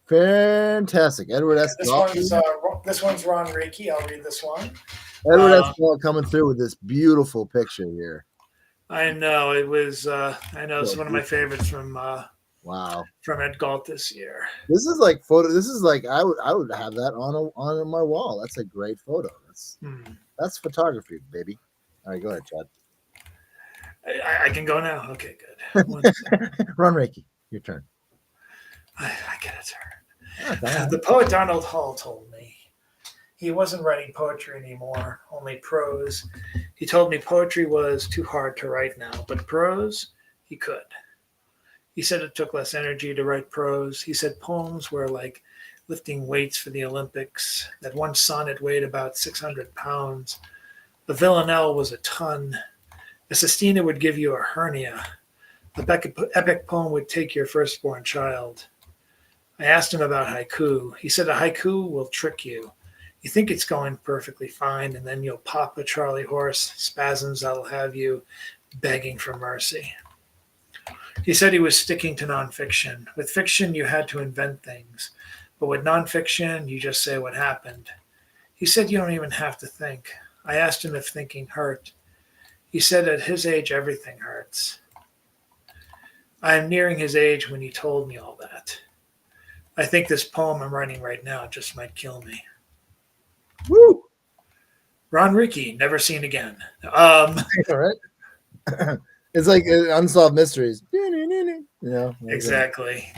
Fantastic. Edward S. This one's Ron Reiki. I'll read this one. Edward S. coming through with this beautiful picture here. I know it was. I know it's one of my favorites from. Wow. From Ed Galt this year. This is like photo. This is like I would have that on my wall. That's a great photo. That's photography, baby. All right, go ahead, Chad. I can go now. Okay, good. Ron Reiki, your turn. I get a turn. The poet Donald Hall told me he wasn't writing poetry anymore, only prose. He told me poetry was too hard to write now, but prose, he could. He said it took less energy to write prose. He said poems were like lifting weights for the Olympics, that one sonnet weighed about 600 pounds. The villanelle was a ton. A sestina would give you a hernia. The epic poem would take your firstborn child. I asked him about haiku. He said a haiku will trick you. You think it's going perfectly fine, and then you'll pop a Charlie horse, spasms that'll have you begging for mercy. He said he was sticking to nonfiction. With fiction, you had to invent things. But with nonfiction, you just say what happened. He said you don't even have to think. I asked him if thinking hurt. He said at his age, everything hurts. I am nearing his age when he told me all that. I think this poem I'm writing right now just might kill me. Woo! Ron Reiki, never seen again. All right. It's like Unsolved Mysteries. You know, exactly.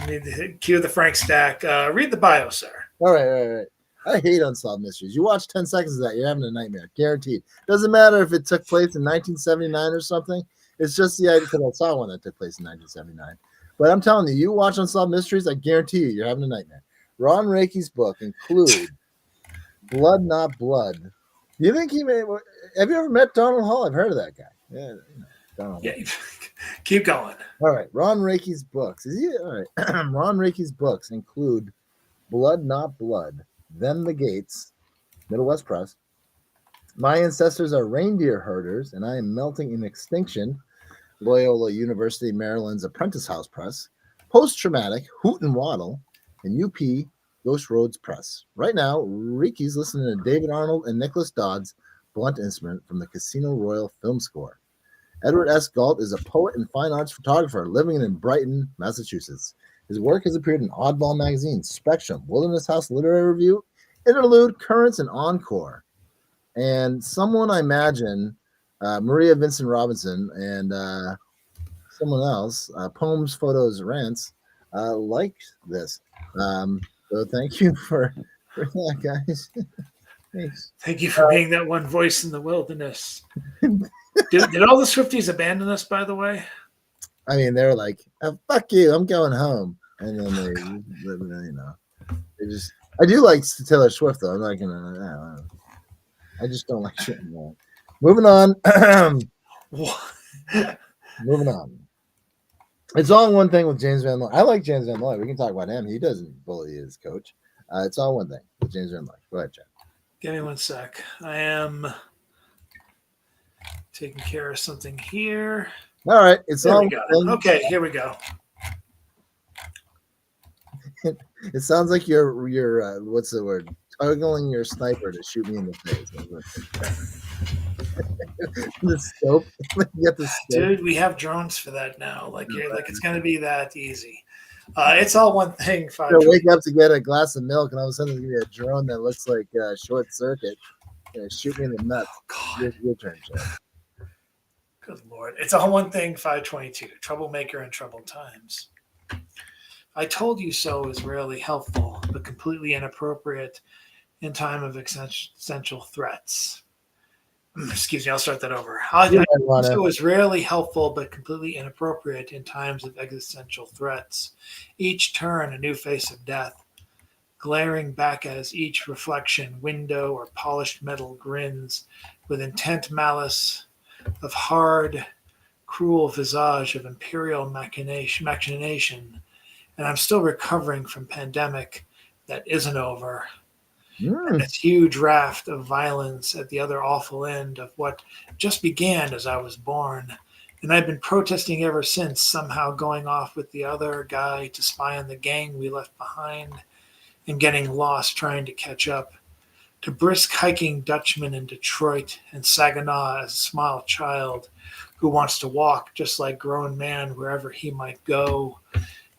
Cue the Frank Stack. Read the bio, sir. All right. I hate Unsolved Mysteries. You watch 10 seconds of that, you're having a nightmare. Guaranteed. Doesn't matter if it took place in 1979 or something. It's just the idea, because I saw one that took place in 1979. But I'm telling you, you watch Unsolved Mysteries, I guarantee you're having a nightmare. Ron Reiki's book include Blood Not Blood. Do you think he may? Have you ever met Donald Hall? I've heard of that guy. Yeah. Yeah, keep going. All right, Ron Reiki's books. Is he all right? Ron Reiki's books include Blood Not Blood, Then the Gates, Middle West Press. My ancestors are reindeer herders, and I am melting in extinction. Loyola University Maryland's Apprentice House Press. Post-traumatic, Hoot and Waddle, and UP Ghost Roads Press. Right now, Reiki's listening to David Arnold and Nicholas Dodd's Blunt Instrument from the Casino Royale film score. Edward S. Galt is a poet and fine arts photographer living in Brighton, Massachusetts. His work has appeared in Oddball Magazine, Spectrum, Wilderness House Literary Review, Interlude, Currents, and Encore. And someone, I imagine, Maria Vincent Robinson and someone else, Poems, Photos, Rants, liked this. So thank you for that, guys. Thanks. Thank you for being that one voice in the wilderness. Did all the Swifties abandon us, by the way? I mean, they were like, oh, fuck you, I'm going home. And then they just, I do like Taylor Swift, though. I'm not going to, I just don't like shit anymore. Moving on. Moving on. It's all one thing with James Van Loy. I like James Van Loy. We can talk about him. He doesn't bully his coach. It's all one thing with James Van Loy. Go ahead, Chad. Give me 1 sec. I am taking care of something here. All right. It's there all we go. Okay, here we go. It sounds like you're what's the word? Toggling your sniper to shoot me in the face. The scope. You got the scope. Dude, we have drones for that now. Like it's gonna be that easy. It's all one thing. Wake up to get a glass of milk, and all of a sudden there's gonna be a drone that looks like Short Circuit. Shoot me in the nuts. Oh, your turn, Chad. Good Lord. It's all one thing, 522. Troublemaker in troubled times. I told you so is rarely helpful, but completely inappropriate in time of existential threats. Excuse me, I'll start that over. I told you so is rarely helpful, but completely inappropriate in times of existential threats. Each turn, a new face of death. glaring back at us each reflection, window or polished metal grins, with intent malice of hard, cruel visage of imperial machination. And I'm still recovering from pandemic that isn't over. And this huge raft of violence at the other awful end of what just began as I was born. And I've been protesting ever since, somehow going off with the other guy to spy on the gang we left behind and getting lost trying to catch up. To brisk hiking Dutchman in Detroit and Saginaw as a small child who wants to walk just like grown man wherever he might go,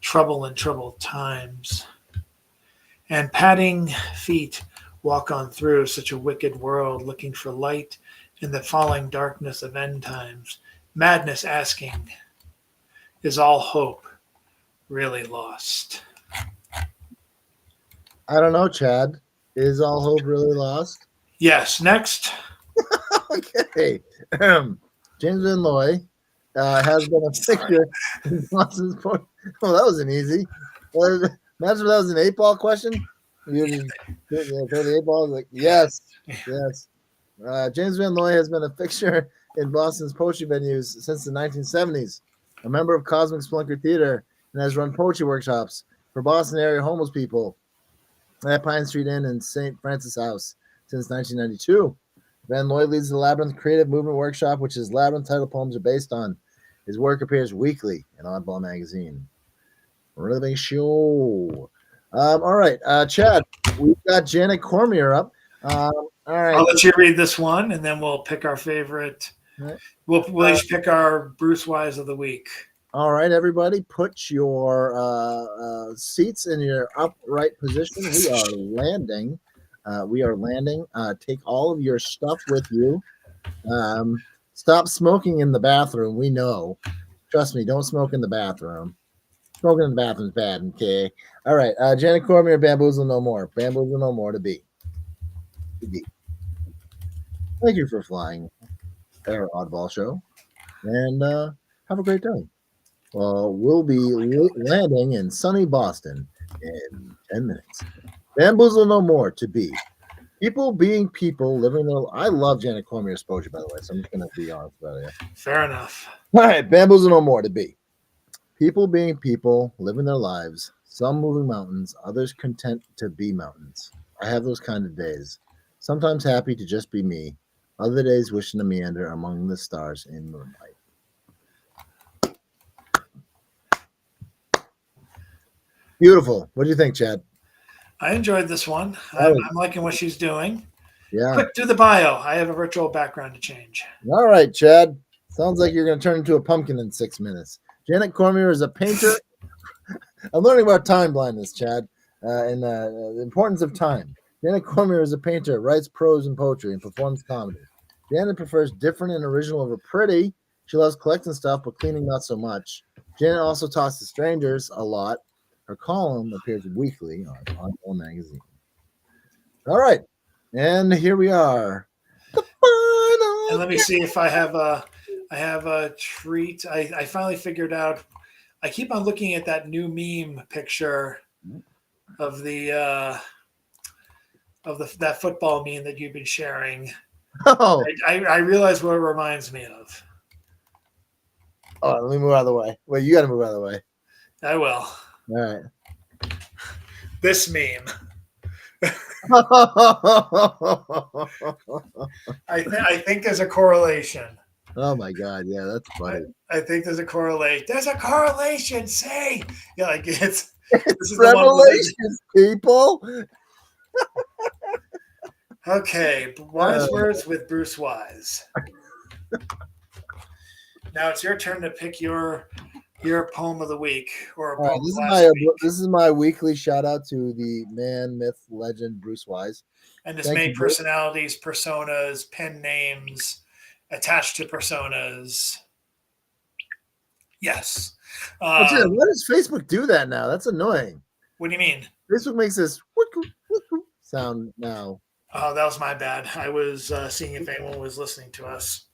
trouble in troubled times. And padding feet walk on through such a wicked world, looking for light in the falling darkness of end times. Madness asking, is all hope really lost? I don't know, Chad. Is all hope really lost? Yes. Next. Okay. James Van Loy has been a fixture in Boston's point. Oh, that was an easy. Imagine if that was an 8-ball question. You just throw the 8-ball. Like, yes. James Van Loy has been a fixture in Boston's poetry venues since the 1970s. A member of Cosmic Splunker Theater and has run poetry workshops for Boston area homeless people at Pine Street Inn and St. Francis House since 1992. Van Loy leads the Labyrinth Creative Movement Workshop, which his Labyrinth title poems are based on. His work appears weekly in Oddball Magazine. Really big show. All right, Chad, we've got Janet Cormier up. All right. I'll let you read this one, and then we'll pick our favorite. Right. We'll each pick our Bruce Wise of the week. All right, everybody, put your seats in your upright position. We are landing. Take all of your stuff with you. Stop smoking in the bathroom. We know. Trust me, don't smoke in the bathroom. Smoking in the bathroom is bad, okay? All right, Janet Cormier, Bamboozle No More. Bamboozle No More to be. Thank you for flying our Oddball Show, and have a great day. Well, we'll be landing in sunny Boston in 10 minutes. Bamboozle No More to be. People being people, living their... I love Janet Cormier's poetry, by the way, so I'm just going to be honest about it. Fair enough. All right, Bamboozle No More to be. People being people, living their lives, some moving mountains, others content to be mountains. I have those kind of days. Sometimes happy to just be me, other days wishing to meander among the stars in moonlight. Beautiful. What do you think, Chad? I enjoyed this one. I'm liking what she's doing. Yeah. Quick, do the bio. I have a virtual background to change. All right, Chad. Sounds like you're going to turn into a pumpkin in 6 minutes. Janet Cormier is a painter. I'm learning about time blindness, Chad, and the importance of time. Janet Cormier is a painter, writes prose and poetry, and performs comedy. Janet prefers different and original over pretty. She loves collecting stuff, but cleaning not so much. Janet also talks to strangers a lot. Her column appears weekly on Oddball Magazine. All right, and here we are. The final. And let me see if I have a treat. I finally figured out. I keep on looking at that new meme picture of that football meme that you've been sharing. Oh, I realize what it reminds me of. Oh, let me move out of the way. Wait, you got to move out of the way. I will. All right. This meme. I think there's a correlation. Oh my God! Yeah, that's funny. I think there's a correlation. There's a correlation. Say, yeah, like it's Revelations, people. Okay, Wise Words with Bruce Wise. Now it's your turn to pick your poem of the week or a poem this is my weekly shout out to the man, myth, legend Bruce Wise. And this made personalities, personas, pen names attached to personas. Yes. Why does Facebook do that now? That's annoying. What do you mean? Facebook makes this sound now. Oh, that was my bad. I was seeing if anyone was listening to us.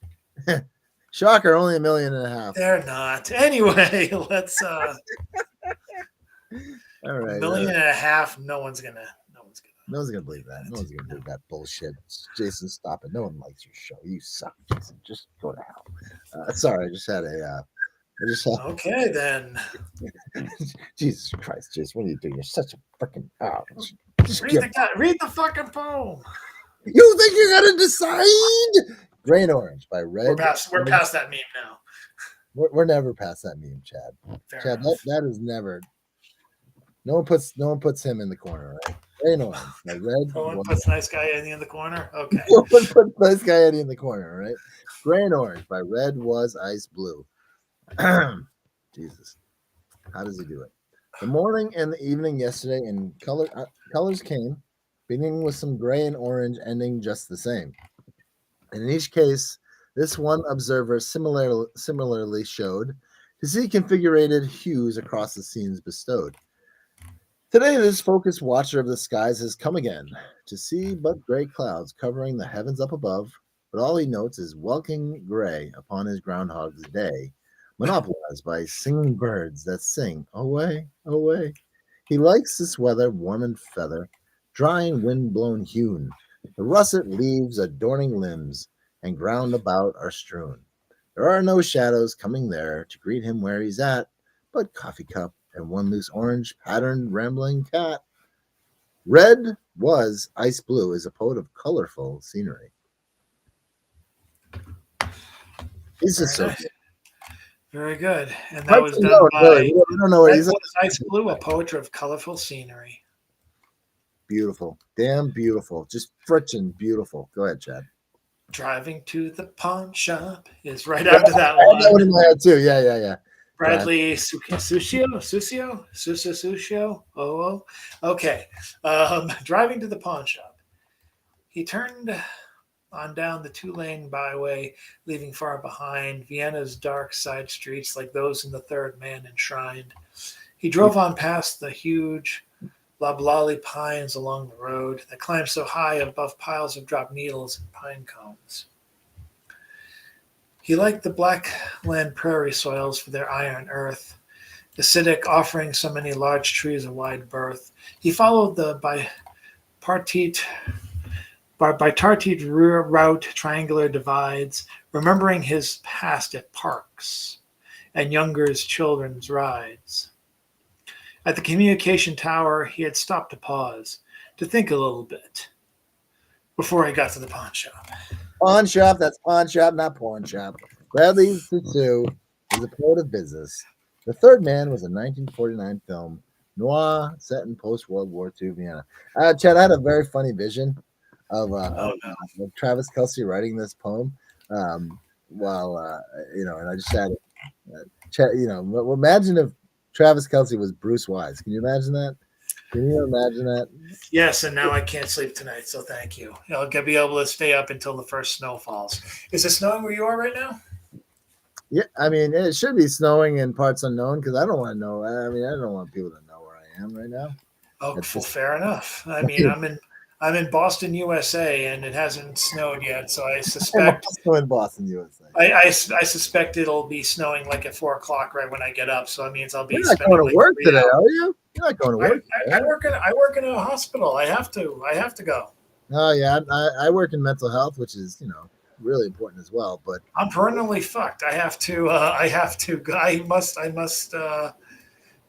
Shocker, only 1.5 million. They're not. Anyway, let's All right. $1.5 million. No one's gonna believe that. No one's gonna believe that bullshit. Jason, stop it. No one likes your show. You suck, Jason. Just go to hell. Sorry, I just had a. Okay, then. Jesus Christ, Jason, what are you doing? You're such a freaking. Read the fucking poem. You think you're gonna decide? Gray and Orange by Red. We're past that meme now. We're never past that meme, Chad. Fair Chad, that is never. No one puts him in the corner, right? Gray and Orange by Red. No one puts nice guy Eddie in the corner. Okay. No one puts nice guy Eddie in the corner, right? Gray and Orange by Red Was Ice Blue. Jesus, how does he do it? The morning and the evening yesterday in colors came, beginning with some gray and orange, ending just the same. And in each case, this one observer similarly showed to see configurated hues across the scenes bestowed. Today, this focused watcher of the skies has come again to see but gray clouds covering the heavens up above, but all he notes is welcome gray upon his groundhog's day, monopolized by singing birds that sing away, away. He likes this weather, warm and feather, dry and wind-blown hewn. The russet leaves adorning limbs, and ground about are strewn. There are no shadows coming there to greet him where he's at, but coffee cup and one loose orange patterned rambling cat. Red Was Ice Blue is a poet of colorful scenery. He's just so good. Very good. And that was done by I don't know what he's Ice Blue, a poet of colorful scenery. Beautiful. Damn beautiful. Just friggin' beautiful. Go ahead, Chad. Driving to the pawn shop is right after that one. I know in my head too. Yeah. Bradley Susio. Oh, okay. Driving to the pawn shop. He turned on down the 2-lane byway, leaving far behind Vienna's dark side streets like those in the Third Man enshrined. He drove on past the huge loblolly pines along the road that climbed so high above piles of dropped needles and pine cones. He liked the blackland prairie soils for their iron earth, acidic, offering so many large trees a wide berth. He followed the bipartite route triangular divides, remembering his past at parks and Younger's children's rides. At the communication tower, he had stopped to pause, to think a little bit, before he got to the pawn shop. Pawn shop, that's pawn shop, not pawn shop. Bradley Sussu is a poet of business. The Third Man was a 1949 film, noir, set in post-World War II Vienna. Chad, I had a very funny vision of Travis Kelce writing this poem while, and I just had imagine if Travis Kelce was Bruce Wise. Can you imagine that? Can you imagine that? Yes, and now I can't sleep tonight, so thank you. I'll be able to stay up until the first snow falls. Is it snowing where you are right now? Yeah, I mean, it should be snowing in parts unknown because I don't want to know. I mean, I don't want people to know where I am right now. Oh, fair enough. I mean, I'm in Boston, USA, and it hasn't snowed yet, so I suspect. I'm in Boston, USA. I suspect it'll be snowing like at 4:00 right when I get up. So it means I'll be. You're not going to work today, are you? You're not going to work. I work in a hospital. I have to go. Oh yeah, I work in mental health, which is really important as well. But I'm permanently fucked. I have to.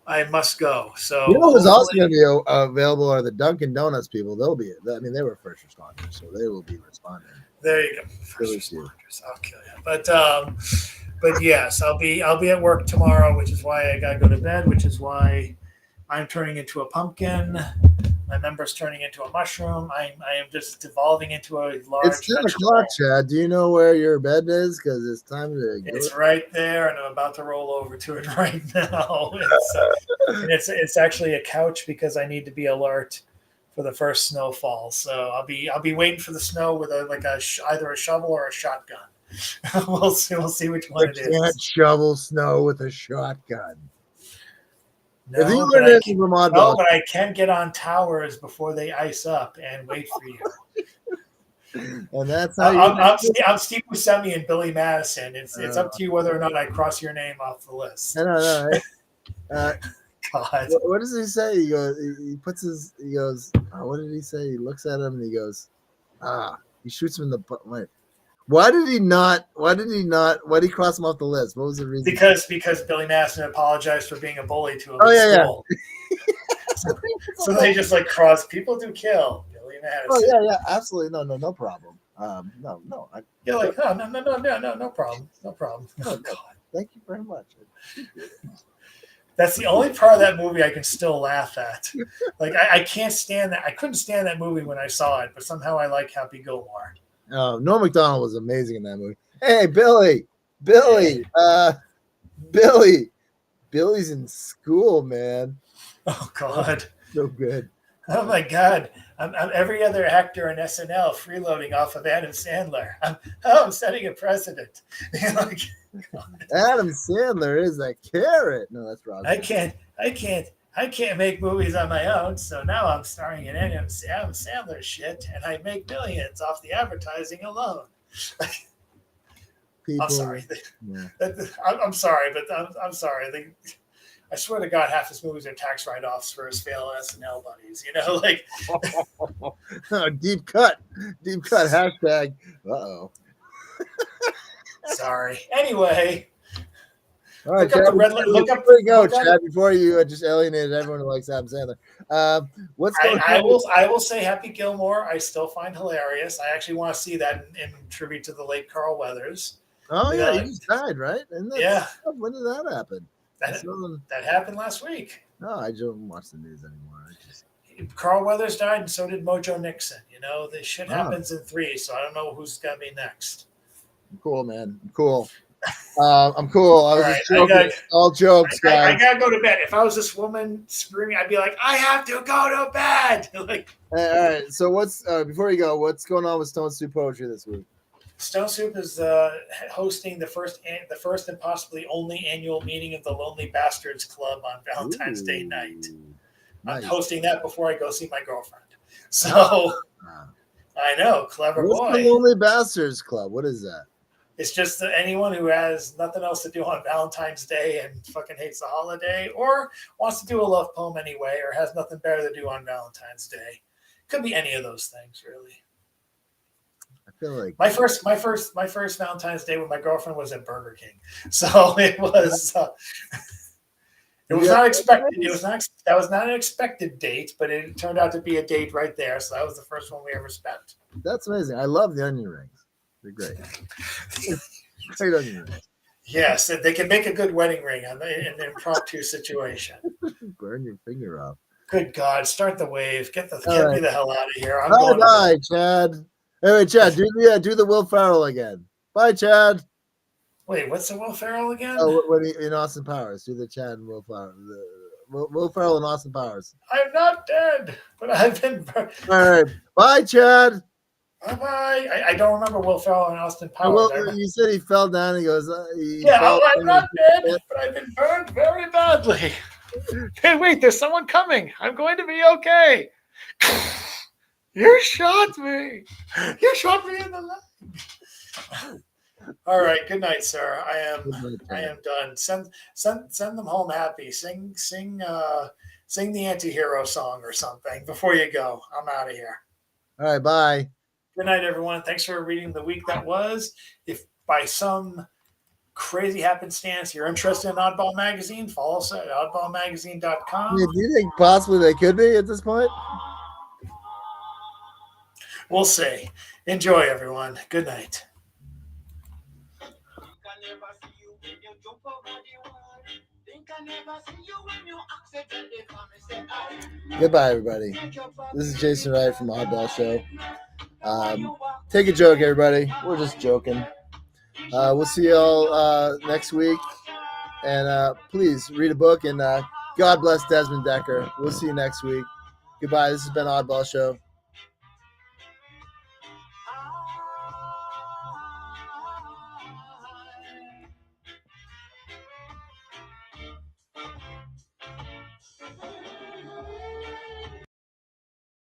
I must go. So who's also going to be available are the Dunkin' Donuts people. They'll be. I mean, they were first responders, so they will be responding. There you go. First responders. I'll kill you. But yes, I'll be at work tomorrow, which is why I gotta go to bed. Which is why I'm turning into a pumpkin. My member's turning into a mushroom. I am just devolving into a large. It's 10 o'clock, Chad. Do you know where your bed is? Because it's time to go. It's right there, and I'm about to roll over to it right now. It's actually a couch because I need to be alert for the first snowfall. So I'll be waiting for the snow with either a shovel or a shotgun. We'll see which one it is. You can't shovel snow with a shotgun. No, but I can get on towers before they ice up and wait for you. And that's how I'm Steve Buscemi and Billy Madison. It's up to you whether or not I cross your name off the list. I don't know. God. What does he say? He goes. He puts his. He goes. Oh, what did he say? He looks at him and he goes. He shoots him in the butt. Wait. Why did he not? Why did he cross him off the list? What was the reason? Because Billy Madison apologized for being a bully to him Oh, at yeah, school. So they just like cross. People do kill Billy Madison. Oh yeah, absolutely. No problem. No. You're like, oh, no problem. Oh, God. Thank you very much. That's the only part of that movie I can still laugh at. Like I can't stand that. I couldn't stand that movie when I saw it, but somehow I like Happy Gilmore. Oh, Norm Macdonald was amazing in that movie. Hey, Billy, Billy's in school, man. Oh God, so good. Oh my God, I'm every other actor in SNL freeloading off of Adam Sandler. I'm setting a precedent. Like, Adam Sandler is a carrot. No, that's wrong. I can't make movies on my own, so now I'm starring in Adam Sandler shit, and I make millions off the advertising alone. I'm sorry. Yeah. I'm sorry, but I'm sorry. I swear to God, half his movies are tax write-offs for his failed SNL buddies. Like deep cut. Hashtag. Uh-oh. Sorry. Anyway. All right, Chad, Chad, before you just alienated everyone who likes Adam Sandler. What's going on? I will say Happy Gilmore I still find hilarious. I actually want to see that in tribute to the late Carl Weathers. Oh, yeah, he just died, right? Yeah. When did that happen? That happened last week. No, I don't watch the news anymore. Carl Weathers died, and so did Mojo Nixon. This shit happens in 3, so I don't know who's going to be next. I'm cool, man. I'm cool. I'm cool. I was just joking. All jokes, guys. I gotta go to bed. If I was this woman screaming, I'd be like, I have to go to bed. All right. So what's before you go? What's going on with Stone Soup Poetry this week? Stone Soup is hosting the first and possibly only annual meeting of the Lonely Bastards Club on Valentine's Day night. Nice. I'm hosting that before I go see my girlfriend. So I know, clever boy. What's the Lonely Bastards Club? What is that? It's just anyone who has nothing else to do on Valentine's Day and fucking hates the holiday, or wants to do a love poem anyway, or has nothing better to do on Valentine's Day. Could be any of those things, really. I feel like my first Valentine's Day with my girlfriend was at Burger King, so it was. It was not expected. That was not an expected date, but it turned out to be a date right there. So that was the first one we ever spent. That's amazing. I love the onion rings. They're great. Great onion rings. Yes, they can make a good wedding ring in an impromptu situation. Burn your finger off. Good God! Start the wave. Get me the hell out of here. Bye, Chad. Anyway, Chad, do the Will Ferrell again. Bye, Chad. Wait, what's the Will Ferrell again? Oh, in Austin Powers. Do the Chad and Will Ferrell. Will Ferrell and Austin Powers. I'm not dead, but I've been. All right. Bye, Chad. Bye-bye. I don't remember Will Ferrell and Austin Powers. You said he fell down. He goes, I'm not dead, but I've been burned very badly. Hey, wait, there's someone coming. I'm going to be okay. You shot me. You shot me in the leg. All right. Good night, sir. I am done. Send them home happy. Sing the anti-hero song or something before you go. I'm out of here. All right. Bye. Good night, everyone. Thanks for reading the week that was. If by some crazy happenstance you're interested in Oddball Magazine, follow us at oddballmagazine.com. Do you think possibly they could be at this point? We'll see. Enjoy, everyone. Good night. Goodbye, everybody. This is Jason Wright from Oddball Show. Take a joke, everybody. We're just joking. We'll see you all next week. And please read a book. And God bless Desmond Decker. We'll see you next week. Goodbye. This has been Oddball Show.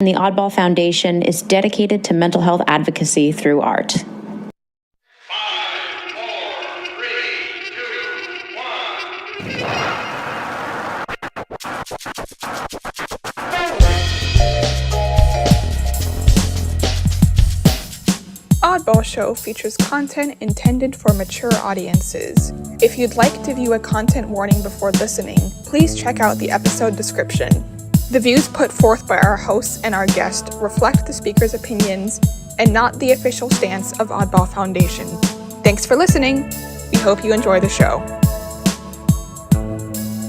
The Oddball Foundation is dedicated to mental health advocacy through art. 5, 4, 3, 2, 1. Oddball Show features content intended for mature audiences. If you'd like to view a content warning before listening, please check out the episode description. The views put forth by our hosts and our guest reflect the speaker's opinions and not the official stance of Oddball Foundation. Thanks for listening. We hope you enjoy the show.